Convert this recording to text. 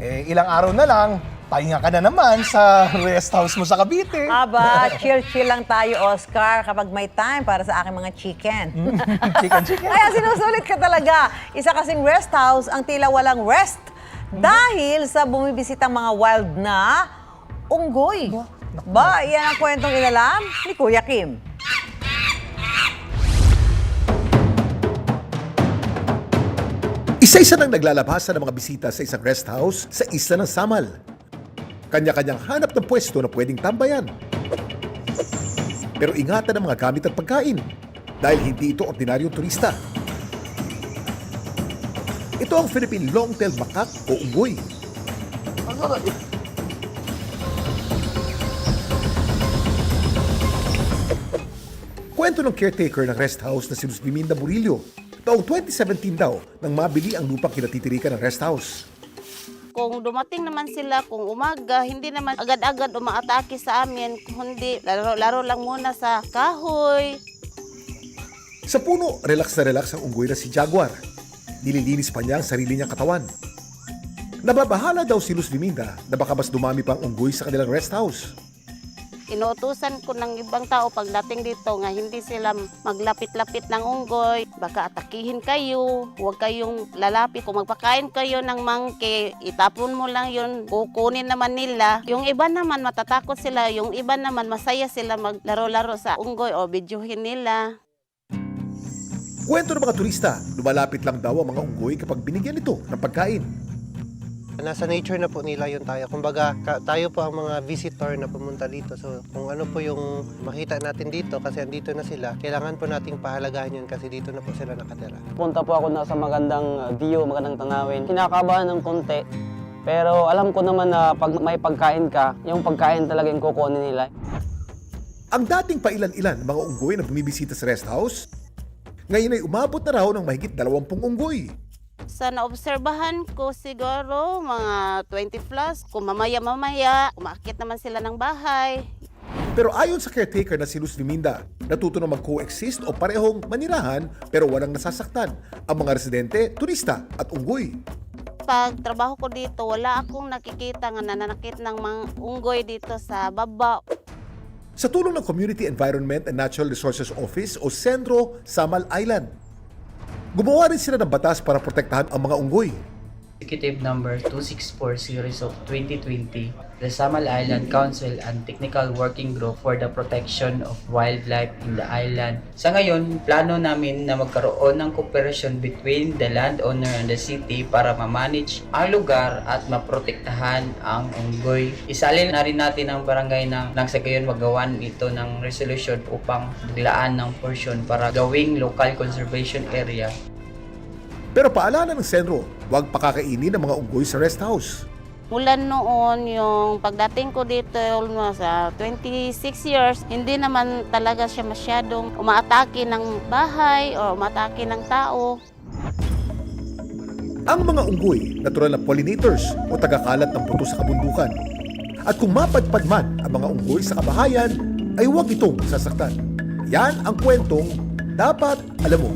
Ilang araw na lang, pahinga ka na naman sa rest house mo sa Cavite. Aba, chill-chill lang tayo, Oscar, kapag may time para sa aking mga chicken. Chicken. Kaya sinusulit ka talaga. Isa kasing rest house ang tila walang rest dahil sa bumibisitang mga wild na unggoy. Ba, yan ang kwentong inalam ni Kuya Kim. Isa-isa nang naglalabasan ng mga bisita sa isang rest house sa isla ng Samal. Kanya-kanyang hanap ng pwesto na pwedeng tambayan. Pero ingatan ang mga gamit at pagkain dahil hindi ito ordinaryong turista. Ito ang Philippine Long-tailed Macaque o unggoy. Kwento ng caretaker ng rest house na si Luz Biminda Murillo. Taong 2017 daw nang mabili ang lupang kinatitirikan ng rest house. Kung dumating naman sila, kung umaga, hindi naman agad-agad umaatake sa amin, kundi laro-laro lang muna sa kahoy. Sa puno, relax na relax ang unggoy na si Jaguar. Nililinis pa niya ang sarili niyang katawan. Nababahala daw si Luz Biminda na baka mas dumami pa ang unggoy sa kanilang rest house. Inuutusan ko ng ibang tao pagdating dito nga hindi sila maglapit-lapit ng unggoy. Baka atakihin kayo, huwag kayong lalapit. Kung magpakain kayo ng monkey, itapon mo lang yun, kukunin naman nila. Yung iba naman matatakot sila, yung iba naman masaya sila maglaro-laro sa unggoy o bidyuhin nila. Kwento ng mga turista, lumalapit lang daw ang mga unggoy kapag binigyan ito ng pagkain. Nasa nature na po nila yun tayo. Kumbaga, tayo po ang mga visitor na pumunta dito. So, kung ano po yung makita natin dito, kasi andito na sila, kailangan po nating pahalagahan yun kasi dito na po sila nakatira. Punta po ako na sa magandang view, magandang tanawin. Kinakabahan ng konti, pero alam ko naman na pag may pagkain ka, yung pagkain talaga yung kukunin nila. Ang dating pailan-ilan mga unggoy na bumibisita sa rest house, ngayon ay umabot na raw ng mahigit 20 unggoy. Sa naobserbahan ko siguro mga 20 plus, kung mamaya-mamaya, umaakit naman sila ng bahay. Pero ayon sa caretaker na si Luz Biminda, natuto na mag-coexist o parehong manirahan pero walang nasasaktan ang mga residente, turista at unggoy. Pag trabaho ko dito, wala akong nakikita nga nananakit ng mga unggoy dito sa baba. Sa tulong ng Community Environment and Natural Resources Office o Centro Samal Island, gumawa rin sila ng batas para protektahan ang mga unggoy. Executive Number 264 Series of 2020, the Samal Island Council and Technical Working Group for the Protection of Wildlife in the Island. Sa ngayon, plano namin na magkaroon ng cooperation between the landowner and the city para ma-manage ang lugar at maprotektahan ang unggoy. Isalin na rin natin ang barangay nang sa gayon magawan ito ng resolution upang maglaan ng portion para gawing local conservation area. Pero paalala ng Senro, huwag pakakainin ng mga unggoy sa rest house. Mula noon, yung pagdating ko dito sa 26 years, hindi naman talaga siya masyadong umaatake ng bahay o umaatake ng tao. Ang mga unggoy, natural na pollinators o tagakalat ng buto sa kabundukan. At kung mapadpad man ang mga unggoy sa kabahayan, ay huwag itong sasaktan. Yan ang kwentong dapat alam mo.